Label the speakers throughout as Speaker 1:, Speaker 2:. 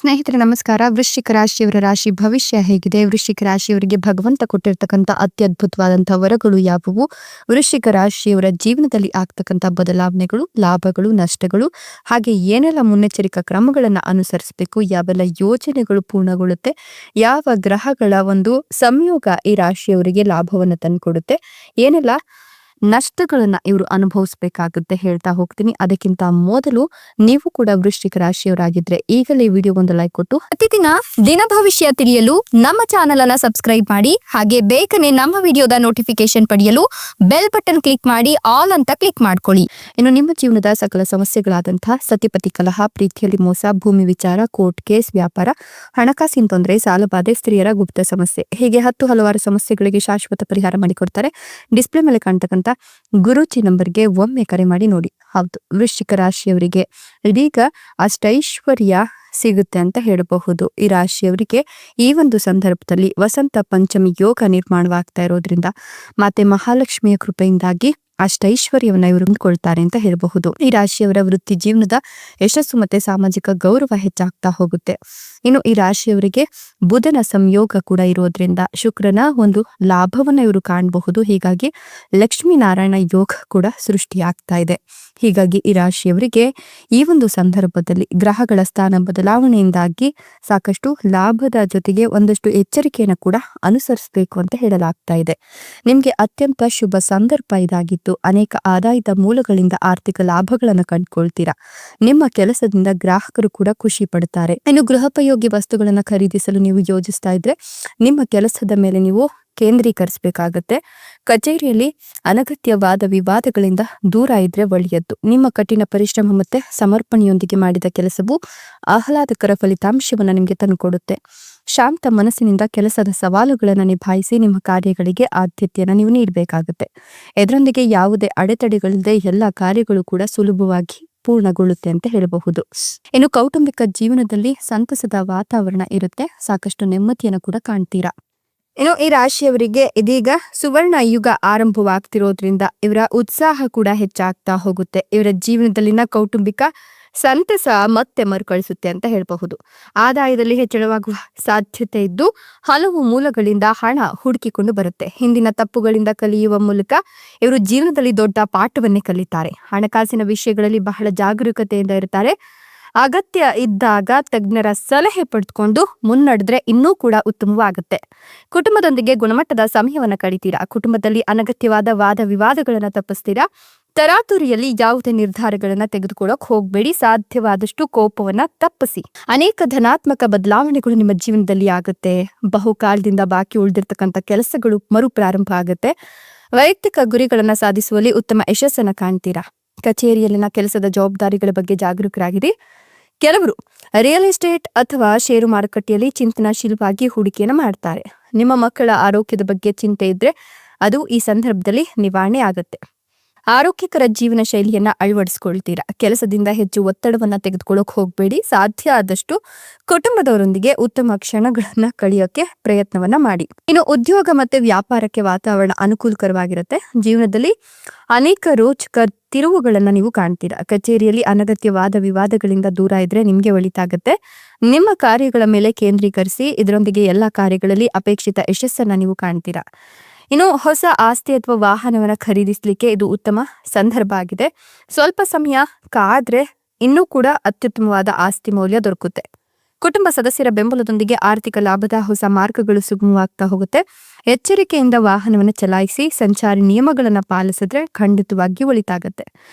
Speaker 1: ಸ್ನೇಹಿತರೆ ನಮಸ್ಕಾರ. ವೃಶ್ಚಿಕ ರಾಶಿಯವರ ರಾಶಿ ಭವಿಷ್ಯ ಹೇಗಿದೆ? ವೃಶ್ಚಿಕ ರಾಶಿಯವರಿಗೆ ಭಗವಂತ ಕೊಟ್ಟಿರ್ತಕ್ಕಂಥ ಅತ್ಯದ್ಭುತವಾದಂತಹ ವರಗಳು ಯಾವುವು? ವೃಶ್ಚಿಕ ರಾಶಿಯವರ ಜೀವನದಲ್ಲಿ ಆಗ್ತಕ್ಕಂಥ ಬದಲಾವಣೆಗಳು, ಲಾಭಗಳು, ನಷ್ಟಗಳು, ಹಾಗೆ ಏನೆಲ್ಲ ಮುನ್ನೆಚ್ಚರಿಕಾ ಕ್ರಮಗಳನ್ನು ಅನುಸರಿಸಬೇಕು, ಯಾವೆಲ್ಲ ಯೋಜನೆಗಳು ಪೂರ್ಣಗೊಳ್ಳುತ್ತೆ, ಯಾವ ಗ್ರಹಗಳ ಒಂದು ಸಂಯೋಗ ಈ ರಾಶಿಯವರಿಗೆ ಲಾಭವನ್ನು ತಂದುಕೊಡುತ್ತೆ, ಏನೆಲ್ಲ ನಷ್ಟಗಳನ್ನ ಇವರು ಅನುಭವಿಸಬೇಕಾಗುತ್ತೆ ಹೇಳ್ತಾ ಹೋಗ್ತೀನಿ. ಅದಕ್ಕಿಂತ ಮೊದಲು ನೀವು ಕೂಡ ವೃಶ್ಚಿಕ ರಾಶಿಯವರಾಗಿದ್ರೆ ಈಗಲೇ ವಿಡಿಯೋಗೊಂದು ಲೈಕ್ ಕೊಟ್ಟು
Speaker 2: ಪ್ರತಿದಿನ ದಿನ ಭವಿಷ್ಯ ತಿಳಿಯಲು ನಮ್ಮ ಚಾನೆಲ್ ಅನ್ನ ಸಬ್ಸ್ಕ್ರೈಬ್ ಮಾಡಿ, ಹಾಗೆ ಬೇಗನೆ ನಮ್ಮ ವಿಡಿಯೋದ ನೋಟಿಫಿಕೇಶನ್ ಪಡೆಯಲು ಬೆಲ್ ಬಟನ್ ಕ್ಲಿಕ್ ಮಾಡಿ ಆಲ್ ಅಂತ ಕ್ಲಿಕ್ ಮಾಡ್ಕೊಳ್ಳಿ.
Speaker 1: ಇನ್ನು ನಿಮ್ಮ ಜೀವನದ ಸಕಲ ಸಮಸ್ಯೆಗಳಾದಂತಹ ಸತಿಪತಿ ಕಲಹ, ಪ್ರೀತಿಯಲ್ಲಿ ಮೋಸ, ಭೂಮಿ ವಿಚಾರ, ಕೋರ್ಟ್ ಕೇಸ್, ವ್ಯಾಪಾರ, ಹಣಕಾಸಿನ ತೊಂದರೆ, ಸಾಲಬಾಧೆ, ಸ್ತ್ರೀಯರ ಗುಪ್ತ ಸಮಸ್ಯೆ, ಹೀಗೆ ಹಲವಾರು ಸಮಸ್ಯೆಗಳಿಗೆ ಶಾಶ್ವತ ಪರಿಹಾರ ಮಾಡಿಕೊಡ್ತಾರೆ. ಡಿಸ್ಪ್ಲೇ ಮೇಲೆ ಕಾಣ್ತಕ್ಕಂಥ ಗುರೂಜಿ ನಂಬರ್ಗೆ ಒಮ್ಮೆ ಕರೆ ಮಾಡಿ ನೋಡಿ. ಹೌದು, ವೃಶ್ಚಿಕ ರಾಶಿಯವರಿಗೆ ಇದೀಗ ಅಷ್ಟೈಶ್ವರ್ಯ ಸಿಗುತ್ತೆ ಅಂತ ಹೇಳಬಹುದು. ಈ ರಾಶಿಯವರಿಗೆ ಈ ಒಂದು ಸಂದರ್ಭದಲ್ಲಿ ವಸಂತ ಪಂಚಮಿ ಯೋಗ ನಿರ್ಮಾಣವಾಗ್ತಾ ಇರೋದ್ರಿಂದ ಮತ್ತೆ ಮಹಾಲಕ್ಷ್ಮಿಯ ಕೃಪೆಯಿಂದಾಗಿ ಅಷ್ಟೈಶ್ವರ್ಯವನ್ನ ಇವರು ಹೊಂದ್ಕೊಳ್ತಾರೆ ಅಂತ ಹೇಳಬಹುದು. ಈ ರಾಶಿಯವರ ವೃತ್ತಿ ಜೀವನದ ಯಶಸ್ಸು ಮತ್ತೆ ಸಾಮಾಜಿಕ ಗೌರವ ಹೆಚ್ಚಾಗ್ತಾ ಹೋಗುತ್ತೆ. ಇನ್ನು ಈ ರಾಶಿಯವರಿಗೆ ಬುಧನ ಸಂಯೋಗ ಕೂಡ ಇರೋದ್ರಿಂದ ಶುಕ್ರನ ಒಂದು ಲಾಭವನ್ನ ಇವರು ಕಾಣಬಹುದು. ಹೀಗಾಗಿ ಲಕ್ಷ್ಮೀನಾರಾಯಣ ಯೋಗ ಕೂಡ ಸೃಷ್ಟಿಯಾಗ್ತಾ ಇದೆ. ಹೀಗಾಗಿ ಈ ರಾಶಿಯವರಿಗೆ ಈ ಒಂದು ಸಂದರ್ಭದಲ್ಲಿ ಗ್ರಹಗಳ ಸ್ಥಾನ ಬದಲಾವಣೆಯಿಂದಾಗಿ ಸಾಕಷ್ಟು ಲಾಭದ ಜೊತೆಗೆ ಒಂದಷ್ಟು ಎಚ್ಚರಿಕೆಯನ್ನು ಕೂಡ ಅನುಸರಿಸಬೇಕು ಅಂತ ಹೇಳಲಾಗ್ತಾ ಇದೆ. ನಿಮ್ಗೆ ಅತ್ಯಂತ ಶುಭ ಸಂದರ್ಭ ಇದಾಗಿತ್ತು. ಅನೇಕ ಆದಾಯದ ಮೂಲಗಳಿಂದ ಆರ್ಥಿಕ ಲಾಭಗಳನ್ನು ಕಂಡುಕೊಳ್ತೀರಾ. ನಿಮ್ಮ ಕೆಲಸದಿಂದ ಗ್ರಾಹಕರು ಕೂಡ ಖುಷಿ ಪಡ್ತಾರೆ. ಇನ್ನು ಗೃಹೋಪಯೋಗಿ ವಸ್ತುಗಳನ್ನ ಖರೀದಿಸಲು ನೀವು ಯೋಜಿಸ್ತಾ ಇದ್ರೆ ನಿಮ್ಮ ಕೆಲಸದ ಮೇಲೆ ನೀವು ಕೇಂದ್ರೀಕರಿಸಬೇಕಾಗತ್ತೆ. ಕಚೇರಿಯಲ್ಲಿ ಅನಗತ್ಯವಾದ ವಿವಾದಗಳಿಂದ ದೂರ ಇದ್ರೆ ಒಳ್ಳೆಯದ್ದು. ನಿಮ್ಮ ಕಠಿಣ ಪರಿಶ್ರಮ ಮತ್ತೆ ಸಮರ್ಪಣೆಯೊಂದಿಗೆ ಮಾಡಿದ ಕೆಲಸವು ಆಹ್ಲಾದಕರ ಫಲಿತಾಂಶವನ್ನು ನಿಮಗೆ ತಂದುಕೊಡುತ್ತೆ. ಶಾಂತ ಮನಸ್ಸಿನಿಂದ ಕೆಲಸದ ಸವಾಲುಗಳನ್ನು ನಿಭಾಯಿಸಿ ನಿಮ್ಮ ಕಾರ್ಯಗಳಿಗೆ ಆದ್ಯತೆಯನ್ನು ನೀವು ನೀಡಬೇಕಾಗುತ್ತೆ. ಇದರೊಂದಿಗೆ ಯಾವುದೇ ಅಡೆತಡೆಗಳಿಲ್ಲದೆ ಎಲ್ಲ ಕಾರ್ಯಗಳು ಕೂಡ ಸುಲಭವಾಗಿ ಪೂರ್ಣಗೊಳ್ಳುತ್ತೆ ಅಂತ ಹೇಳಬಹುದು. ಇನ್ನು ಕೌಟುಂಬಿಕ ಜೀವನದಲ್ಲಿ ಸಂತಸದ ವಾತಾವರಣ ಇರುತ್ತೆ. ಸಾಕಷ್ಟು ನೆಮ್ಮದಿಯನ್ನು ಕೂಡ ಕಾಣ್ತೀರಾ. ಇನ್ನು ಈ ರಾಶಿಯವರಿಗೆ ಇದೀಗ ಸುವರ್ಣ ಯುಗ ಆರಂಭವಾಗ್ತಿರೋದ್ರಿಂದ ಇವರ ಉತ್ಸಾಹ ಕೂಡ ಹೆಚ್ಚಾಗ್ತಾ ಹೋಗುತ್ತೆ. ಇವರ ಜೀವನದಲ್ಲಿನ ಕೌಟುಂಬಿಕ ಸಂತಸ ಮತ್ತೆ ಮರುಕಳಿಸುತ್ತೆ ಅಂತ ಹೇಳಬಹುದು. ಆದಾಯದಲ್ಲಿ ಹೆಚ್ಚಳವಾಗುವ ಸಾಧ್ಯತೆ ಇದ್ದು ಹಲವು ಮೂಲಗಳಿಂದ ಹಣ ಹುಡುಕಿಕೊಂಡು ಬರುತ್ತೆ. ಹಿಂದಿನ ತಪ್ಪುಗಳಿಂದ ಕಲಿಯುವ ಮೂಲಕ ಇವರು ಜೀವನದಲ್ಲಿ ದೊಡ್ಡ ಪಾಠವನ್ನೇ ಕಲಿತಾರೆ. ಹಣಕಾಸಿನ ವಿಷಯಗಳಲ್ಲಿ ಬಹಳ ಜಾಗರೂಕತೆಯಿಂದ ಇರ್ತಾರೆ. ಅಗತ್ಯ ಇದ್ದಾಗ ತಜ್ಞರ ಸಲಹೆ ಪಡೆದುಕೊಂಡು ಮುನ್ನಡೆದ್ರೆ ಇನ್ನೂ ಕೂಡ ಉತ್ತಮವಾಗುತ್ತೆ. ಕುಟುಂಬದೊಂದಿಗೆ ಗುಣಮಟ್ಟದ ಸಮಯವನ್ನು ಕಳಿತೀರಾ. ಕುಟುಂಬದಲ್ಲಿ ಅನಗತ್ಯವಾದ ವಾದ ವಿವಾದಗಳನ್ನ ತಪ್ಪಿಸ್ತೀರಾ. ತರಾತುರಿಯಲ್ಲಿ ಯಾವುದೇ ನಿರ್ಧಾರಗಳನ್ನ ತೆಗೆದುಕೊಳ್ಳೋಕೆ ಹೋಗ್ಬೇಡಿ. ಸಾಧ್ಯವಾದಷ್ಟು ಕೋಪವನ್ನ ತಪ್ಪಿಸಿ. ಅನೇಕ ಧನಾತ್ಮಕ ಬದಲಾವಣೆಗಳು ನಿಮ್ಮ ಜೀವನದಲ್ಲಿ ಆಗುತ್ತೆ. ಬಹುಕಾಲದಿಂದ ಬಾಕಿ ಉಳಿದಿರ್ತಕ್ಕಂಥ ಕೆಲಸಗಳು ಮರು ಪ್ರಾರಂಭ ಆಗುತ್ತೆ. ವೈಯಕ್ತಿಕ ಗುರಿಗಳನ್ನ ಸಾಧಿಸುವಲ್ಲಿ ಉತ್ತಮ ಯಶಸ್ಸನ್ನ ಕಾಣ್ತೀರಾ. ಕಚೇರಿಯಲ್ಲಿನ ಕೆಲಸದ ಜವಾಬ್ದಾರಿಗಳ ಬಗ್ಗೆ ಜಾಗರೂಕರಾಗಿರಿ. ಕೆಲವರು ರಿಯಲ್ ಎಸ್ಟೇಟ್ ಅಥವಾ ಷೇರು ಮಾರುಕಟ್ಟೆಯಲ್ಲಿ ಚಿಂತನಾಶೀಲವಾಗಿ ಹೂಡಿಕೆಯನ್ನು ಮಾಡ್ತಾರೆ. ನಿಮ್ಮ ಮಕ್ಕಳ ಆರೋಗ್ಯದ ಬಗ್ಗೆ ಚಿಂತೆ ಇದ್ರೆ ಅದು ಈ ಸಂದರ್ಭದಲ್ಲಿ ನಿವಾರಣೆ ಆಗುತ್ತೆ. ಆರೋಗ್ಯಕರ ಜೀವನ ಶೈಲಿಯನ್ನ ಅಳವಡಿಸ್ಕೊಳ್ತೀರಾ. ಕೆಲಸದಿಂದ ಹೆಚ್ಚು ಒತ್ತಡವನ್ನ ತೆಗೆದುಕೊಳ್ಳೋಕೆ ಹೋಗ್ಬೇಡಿ. ಸಾಧ್ಯ ಆದಷ್ಟು ಕುಟುಂಬದವರೊಂದಿಗೆ ಉತ್ತಮ ಕ್ಷಣಗಳನ್ನ ಕಳೆಯೋಕೆ ಪ್ರಯತ್ನವನ್ನ ಮಾಡಿ. ಇನ್ನು ಉದ್ಯೋಗ ಮತ್ತೆ ವ್ಯಾಪಾರಕ್ಕೆ ವಾತಾವರಣ ಅನುಕೂಲಕರವಾಗಿರುತ್ತೆ. ಜೀವನದಲ್ಲಿ ಅನೇಕ ರೋಚಕ ತಿರುವುಗಳನ್ನ ನೀವು ಕಾಣ್ತೀರಾ. ಕಚೇರಿಯಲ್ಲಿ ಅನಗತ್ಯವಾದ ವಿವಾದಗಳಿಂದ ದೂರ ಇದ್ರೆ ನಿಮ್ಗೆ ಒಳಿತಾಗುತ್ತೆ. ನಿಮ್ಮ ಕಾರ್ಯಗಳ ಮೇಲೆ ಕೇಂದ್ರೀಕರಿಸಿ. ಇದರೊಂದಿಗೆ ಎಲ್ಲಾ ಕಾರ್ಯಗಳಲ್ಲಿ ಅಪೇಕ್ಷಿತ ಯಶಸ್ಸನ್ನ ನೀವು ಕಾಣ್ತೀರಾ. ಇನ್ನು ಹೊಸ ಆಸ್ತಿ ಅಥವಾ ವಾಹನವನ್ನ ಖರೀದಿಸಲಿಕ್ಕೆ ಇದು ಉತ್ತಮ ಸಂದರ್ಭ ಆಗಿದೆ. ಸ್ವಲ್ಪ ಸಮಯ ಕಾದ್ರೆ ಇನ್ನೂ ಕೂಡ ಅತ್ಯುತ್ತಮವಾದ ಆಸ್ತಿ ಮೌಲ್ಯ ದೊರಕುತ್ತೆ. ಕುಟುಂಬ ಸದಸ್ಯರ ಬೆಂಬಲದೊಂದಿಗೆ ಆರ್ಥಿಕ ಲಾಭದ ಹೊಸ ಮಾರ್ಗಗಳು ಸುಗಮವಾಗ್ತಾ ಹೋಗುತ್ತೆ. ಎಚ್ಚರಿಕೆಯಿಂದ ವಾಹನವನ್ನು ಚಲಾಯಿಸಿ. ಸಂಚಾರಿ ನಿಯಮಗಳನ್ನ ಪಾಲಿಸಿದ್ರೆ ಖಂಡಿತವಾಗಿ ಒಳಿತಾಗತ್ತೆ.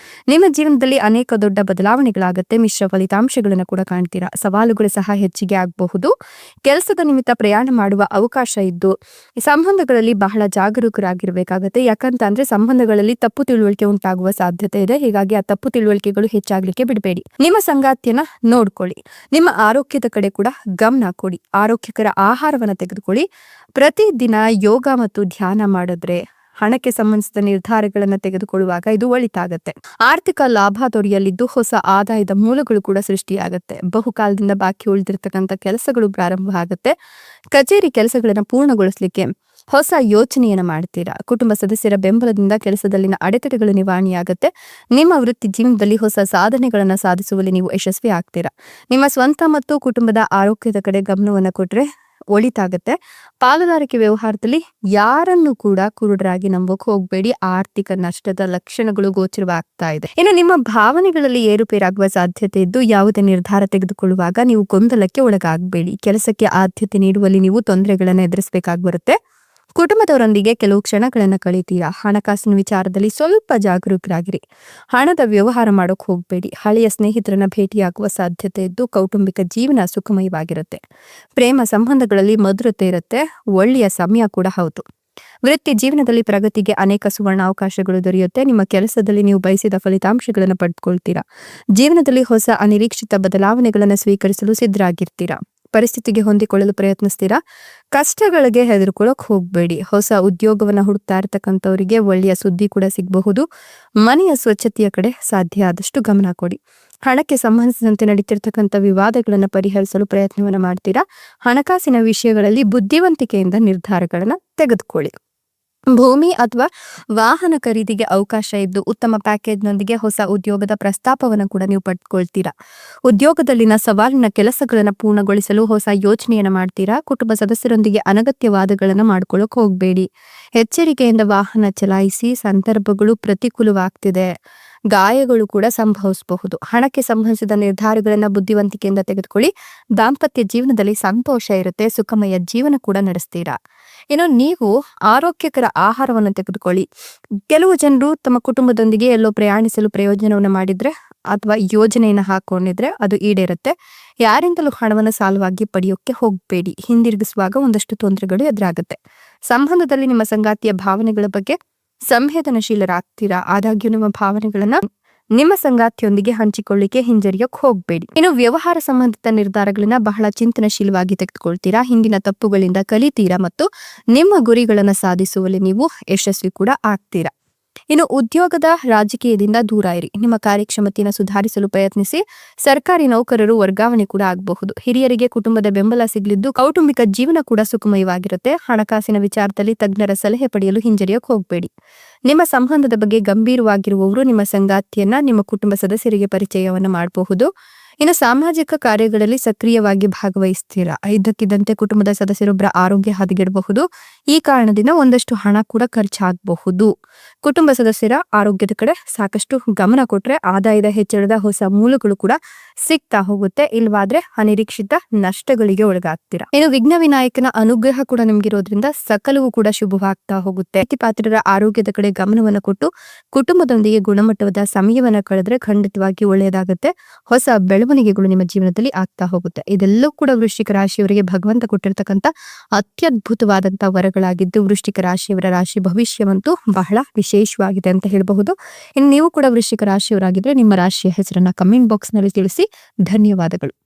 Speaker 1: ನಿಮ್ಮ ಜೀವನದಲ್ಲಿ ಅನೇಕ ದೊಡ್ಡ ಬದಲಾವಣೆಗಳಾಗತ್ತೆ. ಮಿಶ್ರ ಫಲಿತಾಂಶಗಳನ್ನ ಕೂಡ ಕಾಣ್ತೀರಾ. ಸವಾಲುಗಳು ಸಹ ಹೆಚ್ಚಿಗೆ ಆಗಬಹುದು. ಕೆಲಸದ ನಿಮಿತ್ತ ಪ್ರಯಾಣ ಮಾಡುವ ಅವಕಾಶ ಇದ್ದು ಸಂಬಂಧಗಳಲ್ಲಿ ಬಹಳ ಜಾಗರೂಕರಾಗಿರ್ಬೇಕಾಗತ್ತೆ. ಯಾಕಂತಂದ್ರೆ ಸಂಬಂಧಗಳಲ್ಲಿ ತಪ್ಪು ತಿಳುವಳಿಕೆ ಉಂಟಾಗುವ ಸಾಧ್ಯತೆ ಇದೆ. ಹೀಗಾಗಿ ಆ ತಪ್ಪು ತಿಳುವಳಿಕೆಗಳು ಹೆಚ್ಚಾಗ್ಲಿಕ್ಕೆ ಬಿಡಬೇಡಿ. ನಿಮ್ಮ ಸಂಗಾತಿಯನ್ನ ನೋಡ್ಕೊಳ್ಳಿ. ನಿಮ್ಮ ಆರೋಗ್ಯದ ಕಡೆ ಕೂಡ ಗಮನ ಕೊಡಿ. ಆರೋಗ್ಯಕರ ಆಹಾರವನ್ನ ತೆಗೆದುಕೊಳ್ಳಿ. ಪ್ರತಿದಿನ ಯೋಗ ಮತ್ತು ಧ್ಯಾನ ಮಾಡಿದ್ರೆ ಹಣಕ್ಕೆ ಸಂಬಂಧಿಸಿದ ನಿರ್ಧಾರಗಳನ್ನು ತೆಗೆದುಕೊಳ್ಳುವಾಗ ಇದು ಒಳಿತಾಗತ್ತೆ. ಆರ್ಥಿಕ ಲಾಭ ದೊರೆಯಲಿದ್ದು ಹೊಸ ಆದಾಯದ ಮೂಲಗಳು ಕೂಡ ಸೃಷ್ಟಿಯಾಗತ್ತೆ. ಬಹುಕಾಲದಿಂದ ಬಾಕಿ ಉಳಿದಿರ್ತಕ್ಕಂಥ ಕೆಲಸಗಳು ಪ್ರಾರಂಭ ಆಗುತ್ತೆ. ಕಚೇರಿ ಕೆಲಸಗಳನ್ನು ಪೂರ್ಣಗೊಳಿಸಲಿಕ್ಕೆ ಹೊಸ ಯೋಚನೆಯನ್ನು ಮಾಡ್ತೀರಾ. ಕುಟುಂಬ ಸದಸ್ಯರ ಬೆಂಬಲದಿಂದ ಕೆಲಸದಲ್ಲಿನ ಅಡೆತಡೆಗಳು ನಿವಾರಣೆಯಾಗುತ್ತೆ. ನಿಮ್ಮ ವೃತ್ತಿ ಜೀವನದಲ್ಲಿ ಹೊಸ ಸಾಧನೆಗಳನ್ನು ಸಾಧಿಸುವಲ್ಲಿ ನೀವು ಯಶಸ್ವಿ ಆಗ್ತೀರಾ. ನಿಮ್ಮ ಸ್ವಂತ ಮತ್ತು ಕುಟುಂಬದ ಆರೋಗ್ಯದ ಕಡೆ ಗಮನವನ್ನು ಕೊಟ್ರೆ ಒಳಿತಾಗತ್ತೆ. ಪಾಲುದಾರಿಕೆ ವ್ಯವಹಾರದಲ್ಲಿ ಯಾರನ್ನು ಕೂಡ ಕುರುಡರಾಗಿ ನಂಬೋಕೆ ಹೋಗಬೇಡಿ. ಆರ್ಥಿಕ ನಷ್ಟದ ಲಕ್ಷಣಗಳು ಗೋಚರವಾಗ್ತಾ ಇದೆ. ಇನ್ನು ನಿಮ್ಮ ಭಾವನೆಗಳಲ್ಲಿ ಏರುಪೇರಾಗುವ ಸಾಧ್ಯತೆ ಇದ್ದು ಯಾವುದೇ ನಿರ್ಧಾರ ತೆಗೆದುಕೊಳ್ಳುವಾಗ ನೀವು ಗೊಂದಲಕ್ಕೆ ಒಳಗಾಗಬೇಡಿ. ಕೆಲಸಕ್ಕೆ ಆದ್ಯತೆ ನೀಡುವಲ್ಲಿ ನೀವು ತೊಂದರೆಗಳನ್ನು ಎದುರಿಸಬೇಕಾಗಿ ಬರುತ್ತೆ. ಕುಟುಂಬದವರೊಂದಿಗೆ ಕೆಲವು ಕ್ಷಣಗಳನ್ನು ಕಳೀತೀರಾ. ಹಣಕಾಸಿನ ವಿಚಾರದಲ್ಲಿ ಸ್ವಲ್ಪ ಜಾಗರೂಕರಾಗಿರಿ. ಹಣದ ವ್ಯವಹಾರ ಮಾಡೋಕೆ ಹೋಗಬೇಡಿ. ಹಳೆಯ ಸ್ನೇಹಿತರನ್ನ ಭೇಟಿಯಾಗುವ ಸಾಧ್ಯತೆ ಇದ್ದು ಕೌಟುಂಬಿಕ ಜೀವನ ಸುಖಮಯವಾಗಿರುತ್ತೆ. ಪ್ರೇಮ ಸಂಬಂಧಗಳಲ್ಲಿ ಮಧುರತೆ ಇರುತ್ತೆ. ಒಳ್ಳೆಯ ಸಮಯ ಕೂಡ ಹೌದು. ವೃತ್ತಿ ಜೀವನದಲ್ಲಿ ಪ್ರಗತಿಗೆ ಅನೇಕ ಸುವರ್ಣ ಅವಕಾಶಗಳು ದೊರೆಯುತ್ತೆ. ನಿಮ್ಮ ಕೆಲಸದಲ್ಲಿ ನೀವು ಬಯಸಿದ ಫಲಿತಾಂಶಗಳನ್ನು ಪಡೆದುಕೊಳ್ತೀರಾ. ಜೀವನದಲ್ಲಿ ಹೊಸ ಅನಿರೀಕ್ಷಿತ ಬದಲಾವಣೆಗಳನ್ನು ಸ್ವೀಕರಿಸಲು ಸಿದ್ಧರಾಗಿರ್ತೀರಾ. ಪರಿಸ್ಥಿತಿಗೆ ಹೊಂದಿಕೊಳ್ಳಲು ಪ್ರಯತ್ನಿಸ್ತೀರಾ. ಕಷ್ಟಗಳಿಗೆ ಹೆದರ್ಕೊಳ್ಳೋಕೆ ಹೋಗಬೇಡಿ. ಹೊಸ ಉದ್ಯೋಗವನ್ನು ಹುಡುಕ್ತಾ ಇರತಕ್ಕಂಥವರಿಗೆ ಒಳ್ಳೆಯ ಸುದ್ದಿ ಕೂಡ ಸಿಗಬಹುದು. ಮನೆಯ ಸ್ವಚ್ಛತೆಯ ಕಡೆ ಸಾಧ್ಯ ಆದಷ್ಟು ಗಮನ ಕೊಡಿ. ಹಣಕ್ಕೆ ಸಂಬಂಧಿಸಿದಂತೆ ನಡೀತಿರ್ತಕ್ಕಂಥ ವಿವಾದಗಳನ್ನು ಪರಿಹರಿಸಲು ಪ್ರಯತ್ನವನ್ನು ಮಾಡ್ತೀರಾ. ಹಣಕಾಸಿನ ವಿಷಯಗಳಲ್ಲಿ ಬುದ್ಧಿವಂತಿಕೆಯಿಂದ ನಿರ್ಧಾರಗಳನ್ನು ತೆಗೆದುಕೊಳ್ಳಿ. ಭೂಮಿ ಅಥವಾ ವಾಹನ ಖರೀದಿಗೆ ಅವಕಾಶ ಇದ್ದು ಉತ್ತಮ ಪ್ಯಾಕೇಜ್ನೊಂದಿಗೆ ಹೊಸ ಉದ್ಯೋಗದ ಪ್ರಸ್ತಾಪವನ್ನು ಕೂಡ ನೀವು ಪಡೆದುಕೊಳ್ತೀರಾ. ಉದ್ಯೋಗದಲ್ಲಿನ ಸವಾಲಿನ ಕೆಲಸಗಳನ್ನು ಪೂರ್ಣಗೊಳಿಸಲು ಹೊಸ ಯೋಚನೆಯನ್ನು ಮಾಡ್ತೀರಾ. ಕುಟುಂಬ ಸದಸ್ಯರೊಂದಿಗೆ ಅನಗತ್ಯ ವಾದಗಳನ್ನು ಮಾಡ್ಕೊಳ್ಳೋಕೆ ಹೋಗಬೇಡಿ. ಎಚ್ಚರಿಕೆಯಿಂದ ವಾಹನ ಚಲಾಯಿಸಿ. ಸಂದರ್ಭಗಳು ಪ್ರತಿಕೂಲವಾಗ್ತಿದೆ. ಗಾಯಗಳು ಕೂಡ ಸಂಭವಿಸಬಹುದು. ಹಣಕ್ಕೆ ಸಂಬಂಧಿಸಿದ ನಿರ್ಧಾರಗಳನ್ನು ಬುದ್ಧಿವಂತಿಕೆಯಿಂದ ತೆಗೆದುಕೊಳ್ಳಿ. ದಾಂಪತ್ಯ ಜೀವನದಲ್ಲಿ ಸಂತೋಷ ಇರುತ್ತೆ. ಸುಖಮಯ ಜೀವನ ಕೂಡ ನಡೆಸ್ತೀರಾ. ಇನ್ನು ನೀವು ಆರೋಗ್ಯಕರ ಆಹಾರವನ್ನು ತೆಗೆದುಕೊಳ್ಳಿ. ಕೆಲವು ಜನರು ತಮ್ಮ ಕುಟುಂಬದೊಂದಿಗೆ ಎಲ್ಲೋ ಪ್ರಯಾಣಿಸಲು ಪ್ರಯೋಜನವನ್ನು ಮಾಡಿದ್ರೆ ಅಥವಾ ಯೋಜನೆಯನ್ನು ಹಾಕೊಂಡಿದ್ರೆ ಅದು ಈಡೇರುತ್ತೆ. ಯಾರಿಂದಲೂ ಹಣವನ್ನು ಸಾಲವಾಗಿ ಪಡೆಯೋಕೆ ಹೋಗಬೇಡಿ. ಹಿಂದಿರುಗಿಸುವಾಗ ಒಂದಷ್ಟು ತೊಂದರೆಗಳು ಎದುರಾಗುತ್ತೆ. ಸಂಬಂಧದಲ್ಲಿ ನಿಮ್ಮ ಸಂಗಾತಿಯ ಭಾವನೆಗಳ ಬಗ್ಗೆ ಸಂವೇದನಶೀಲರಾಗ್ತೀರಾ. ಆದಾಗ್ಯೂ ನಿಮ್ಮ ಭಾವನೆಗಳನ್ನ ನಿಮ್ಮ ಸಂಗಾತಿಯೊಂದಿಗೆ ಹಂಚಿಕೊಳ್ಳಿಕ್ಕೆ ಹಿಂಜರಿಯೋಕೆ ಹೋಗಬೇಡಿ. ಇನ್ನು ವ್ಯವಹಾರ ಸಂಬಂಧಿತ ನಿರ್ಧಾರಗಳನ್ನ ಬಹಳ ಚಿಂತನಶೀಲವಾಗಿ ತೆಗೆದುಕೊಳ್ತೀರಾ. ಹಿಂದಿನ ತಪ್ಪುಗಳಿಂದ ಕಲಿತೀರಾ ಮತ್ತು ನಿಮ್ಮ ಗುರಿಗಳನ್ನು ಸಾಧಿಸುವಲ್ಲಿ ನೀವು ಯಶಸ್ವಿ ಕೂಡ ಆಗ್ತೀರಾ. ಇನ್ನು ಉದ್ಯೋಗದ ರಾಜಕೀಯದಿಂದ ದೂರ ಇರಿ. ನಿಮ್ಮ ಕಾರ್ಯಕ್ಷಮತೆಯನ್ನು ಸುಧಾರಿಸಲು ಪ್ರಯತ್ನಿಸಿ. ಸರ್ಕಾರಿ ನೌಕರರು ವರ್ಗಾವಣೆ ಕೂಡ ಆಗಬಹುದು. ಹಿರಿಯರಿಗೆ ಕುಟುಂಬದ ಬೆಂಬಲ ಸಿಗಲಿದ್ದು ಕೌಟುಂಬಿಕ ಜೀವನ ಕೂಡ ಸುಖಮಯವಾಗಿರುತ್ತೆ. ಹಣಕಾಸಿನ ವಿಚಾರದಲ್ಲಿ ತಜ್ಞರ ಸಲಹೆ ಪಡೆಯಲು ಹಿಂಜರಿಯೋಕೆ ಹೋಗಬೇಡಿ. ನಿಮ್ಮ ಸಂಬಂಧದ ಬಗ್ಗೆ ಗಂಭೀರವಾಗಿರುವವರು ನಿಮ್ಮ ಸಂಗಾತಿಯನ್ನ ನಿಮ್ಮ ಕುಟುಂಬ ಸದಸ್ಯರಿಗೆ ಪರಿಚಯವನ್ನು ಮಾಡಬಹುದು. ಇನ್ನು ಸಾಮಾಜಿಕ ಕಾರ್ಯಗಳಲ್ಲಿ ಸಕ್ರಿಯವಾಗಿ ಭಾಗವಹಿಸ್ತೀರಾ. ಇದ್ದಕ್ಕಿದ್ದಂತೆ ಕುಟುಂಬದ ಸದಸ್ಯರೊಬ್ಬರ ಆರೋಗ್ಯ ಹದಗೆಡಬಹುದು. ಈ ಕಾರಣದಿಂದ ಒಂದಷ್ಟು ಹಣ ಕೂಡ ಖರ್ಚಾಗಬಹುದು. ಕುಟುಂಬ ಸದಸ್ಯರ ಆರೋಗ್ಯದ ಕಡೆ ಸಾಕಷ್ಟು ಗಮನ ಕೊಟ್ರೆ ಆದಾಯದ ಹೆಚ್ಚಳದ ಹೊಸ ಮೂಲಗಳು ಕೂಡ ಸಿಗ್ತಾ ಹೋಗುತ್ತೆ. ಇಲ್ವಾದ್ರೆ ಅನಿರೀಕ್ಷಿತ ನಷ್ಟಗಳಿಗೆ ಒಳಗಾಗ್ತೀರಾ. ಇನ್ನು ವಿಘ್ನ ವಿನಾಯಕನ ಅನುಗ್ರಹ ಕೂಡ ನಿಮ್ಗಿರೋದ್ರಿಂದ ಸಕಲವೂ ಕೂಡ ಶುಭವಾಗ್ತಾ ಹೋಗುತ್ತೆ. ಪಾತ್ರರ ಆರೋಗ್ಯದ ಕಡೆ ಗಮನವನ್ನು ಕೊಟ್ಟು ಕುಟುಂಬದೊಂದಿಗೆ ಗುಣಮಟ್ಟದ ಸಮಯವನ್ನ ಕಳೆದ್ರೆ ಖಂಡಿತವಾಗಿ ಒಳ್ಳೆಯದಾಗುತ್ತೆ. ಹೊಸ ಬೆಳವಣಿಗೆಗಳು ನಿಮ್ಮ ಜೀವನದಲ್ಲಿ ಆಗ್ತಾ ಹೋಗುತ್ತೆ. ಇದೆಲ್ಲವೂ ಕೂಡ ವೃಶ್ಚಿಕ ರಾಶಿಯವರಿಗೆ ಭಗವಂತ ಕೊಟ್ಟಿರ್ತಕ್ಕಂಥ ಅತ್ಯದ್ಭುತವಾದಂತಹ ವರಗಳಾಗಿದ್ದು ವೃಶ್ಚಿಕ ರಾಶಿಯವರ ರಾಶಿ ಭವಿಷ್ಯವಂತೂ ಬಹಳ ವಿಶೇಷವಾಗಿದೆ ಅಂತ ಹೇಳಬಹುದು. ಇನ್ನು ನೀವು ಕೂಡ ವೃಶ್ಚಿಕ ರಾಶಿಯವರಾಗಿದ್ರೆ ನಿಮ್ಮ ರಾಶಿಯ ಹೆಸರನ್ನ ಕಮೆಂಟ್ ಬಾಕ್ಸ್ ನಲ್ಲಿ ತಿಳಿಸಿ. ಧನ್ಯವಾದಗಳು.